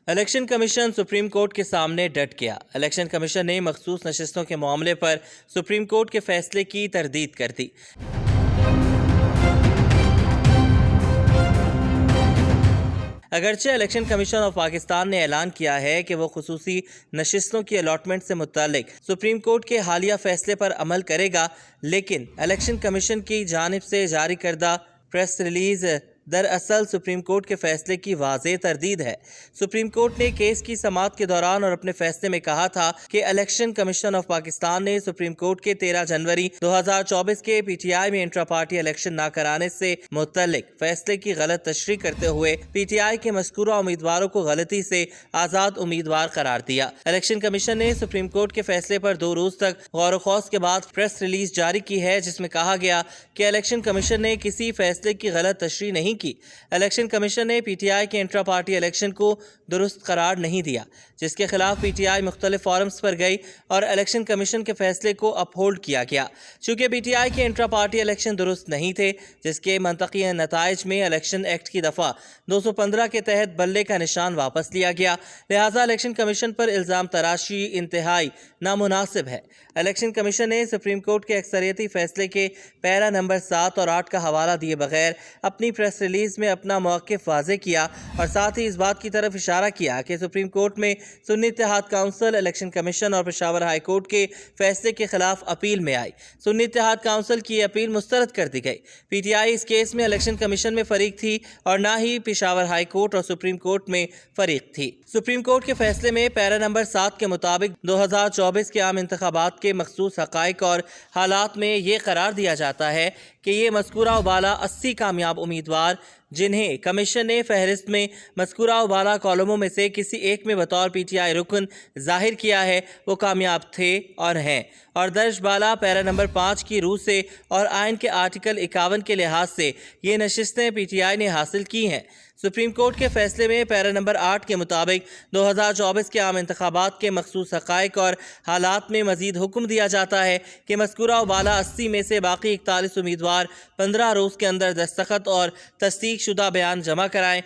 Election commission supreme court के सामने डट गया। इलेक्शन कमीशन ने मखसूस नशिस्तों के मामले पर सुप्रीम कोर्ट के फैसले की तरदीद कर दी। अगरचे इलेक्शन कमीशन ऑफ पाकिस्तान ने ऐलान किया है कि वो खुसूसी नशिस्तों की अलॉटमेंट से मुतालिक सुप्रीम कोर्ट के हालिया फैसले पर अमल करेगा, लेकिन इलेक्शन कमीशन की जानिब से जारी करदा प्रेस रिलीज दरअसल सुप्रीम कोर्ट के फैसले की वाज़ेह तरदीद है। सुप्रीम कोर्ट ने केस की समाअत के दौरान और अपने फैसले में कहा था कि इलेक्शन कमीशन ऑफ पाकिस्तान ने सुप्रीम कोर्ट के 13 जनवरी 2024 के पीटीआई में इंट्रा पार्टी इलेक्शन ना कराने से मुतल्लिक फैसले की गलत तशरीह करते हुए पीटीआई के मज़कूरा उम्मीदवारों को गलती से आज़ाद उम्मीदवार करार दिया। इलेक्शन कमीशन ने सुप्रीम कोर्ट के फैसले पर 2 रोज तक गौर खौस के बाद प्रेस रिलीज जारी की है, जिसमें कहा गया कि इलेक्शन कमीशन ने किसी फैसले की गलत तशरीह नहीं की। इलेक्शन कमीशन ने पीटीआई के इंट्रा पार्टी इलेक्शन को दुरुस्त करार नहीं दिया, जिसके खिलाफ पीटीआई मुख्तलिफ फॉरम्स पर गई और इलेक्शन कमीशन के फैसले को अपहोल्ड किया गया। चूंकि पीटीआई के इंट्रा पार्टी इलेक्शन दुरुस्त नहीं थे, जिसके मंतकी नताइज में इलेक्शन एक्ट की दफ़ा 215 के तहत बल्ले का निशान वापस लिया गया, लिहाजा इलेक्शन कमीशन पर इल्ज़ाम तराशी इंतहाई नामुनासिब है। इलेक्शन कमीशन ने सुप्रीम कोर्ट के अक्सरियती फैसले के पैरा नंबर 7 और 8 का हवाला दिए बगैर अपनी प्रेस रिलीज में अपना मौक़िफ़ वाज़ेह किया और साथ ही इस बात की तरफ इशारा किया कि सुप्रीम कोर्ट में सुन्नी इत्तेहाद काउंसिल, इलेक्शन कमीशन और पेशावर हाई कोर्ट के फैसले के खिलाफ अपील में आई। सुन्नी इत्तेहाद काउंसिल की अपील मुस्तरद कर दी गई। पीटीआई इस केस में इलेक्शन कमीशन में फरीक थी और ना ही पेशावर हाई कोर्ट और सुप्रीम कोर्ट में फरीक थी। सुप्रीम कोर्ट के फैसले में पैरा नंबर 7 के मुताबिक 2024 के आम इंतखाबात के मखसूस हक़ाइक़ और हालात में ये करार दिया जाता है कि ये मज़कूरा उबाला 80 कामयाब उम्मीदवार जिन्हें कमीशन ने फहरिस्त में मज़कूरा उबाला कॉलमों में से किसी एक में बतौर पीटीआई रुकन जाहिर किया है, वो कामयाब थे और हैं और दर्ज बाला पैरा नंबर 5 की रूह से और आइन के आर्टिकल 51 के लिहाज से ये नशिस्तें पीटीआई ने हासिल की हैं। सुप्रीम कोर्ट के फैसले में पैरा नंबर 8 के मुताबिक 2024 के आम इंतखाबात के मखसूस हक़ाइक़ और हालात में मज़ीद हुक्म दिया जाता है कि मज़कूरा उबाला 80 में से बाकी 41 उम्मीदवार 15 रोज़ के अंदर दस्तखत और तस्दीक शुदा बयान जमा कराएं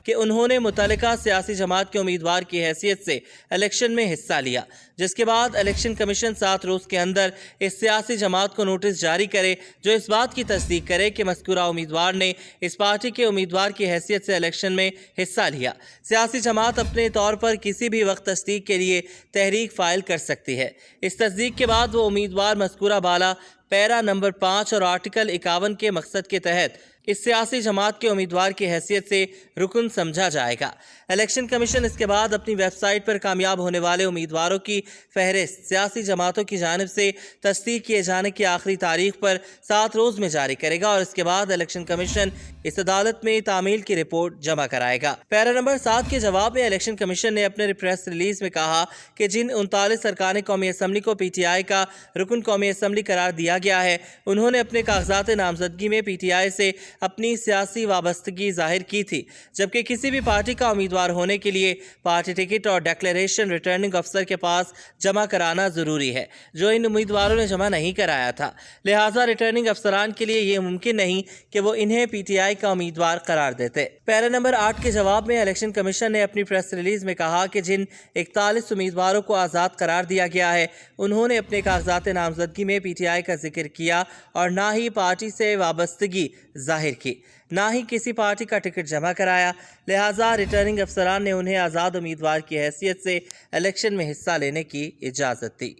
कि उन्होंने मुतल्लिका सियासी जमात के उम्मीदवार की हैसियत से इलेक्शन में हिस्सा लिया, जिसके बाद इलेक्शन कमीशन 7 रोज़ के अंदर इस सियासी जमात को नोटिस जारी करे जो इस बात की तस्दीक करे कि मज़कूरा उम्मीदवार ने इस पार्टी के उम्मीदवार की हैसियत से इलेक्शन में हिस्सा लिया। सियासी जमात अपने तौर पर किसी भी वक्त तस्दीक के लिए तहरीक फ़ाइल कर सकती है। इस तस्दीक के बाद वो उम्मीदवार मज़कूरा बाला पैरा नंबर 5 और आर्टिकल 51 के मकसद के तहत इस सियासी जमात के उम्मीदवार की हैसियत से रुकन समझा जाएगा। इलेक्शन कमीशन इसके बाद अपनी वेबसाइट पर कामयाब होने वाले उम्मीदवारों की फहरिस्त सियासी जमातों की जानिब से तस्दीक किए जाने की आखिरी तारीख पर 7 रोज़ में जारी करेगा और इसके बाद इलेक्शन कमीशन इस अदालत में तामील की रिपोर्ट जमा कराएगा। पैरा नंबर 7 के जवाब में इलेक्शन कमीशन ने अपने प्रेस रिलीज में कहा कि जिन 39 अरकान कौमी असम्बली को पीटीआई का रुकन कौमी असम्बली करार दिया गया है, उन्होंने अपने कागजात नामजदगी में पीटीआई से अपनी सियासी वाबस्तगी जाहिर की थी, जबकि किसी भी पार्टी का उम्मीदवार होने के लिए पार्टी टिकट और डिक्लेरेशन रिटर्निंग अफसर के पास जमा कराना ज़रूरी है, जो इन उम्मीदवारों ने जमा नहीं कराया था। लिहाजा रिटर्निंग अफसरान के लिए ये मुमकिन नहीं कि वो इन्हें पीटीआई का उम्मीदवार करार देते। पैरा नंबर 8 के जवाब में इलेक्शन कमीशन ने अपनी प्रेस रिलीज में कहा कि जिन 41 उम्मीदवारों को आज़ाद करार दिया गया है, उन्होंने अपने कागजात नामजदगी में पीटीआई का जिक्र किया और ना ही पार्टी से वाबस्तगी जाहिर की, ना ही किसी पार्टी का टिकट जमा कराया। लिहाजा रिटर्निंग अफसरान ने उन्हें आज़ाद उम्मीदवार की हैसियत से इलेक्शन में हिस्सा लेने की इजाज़त दी।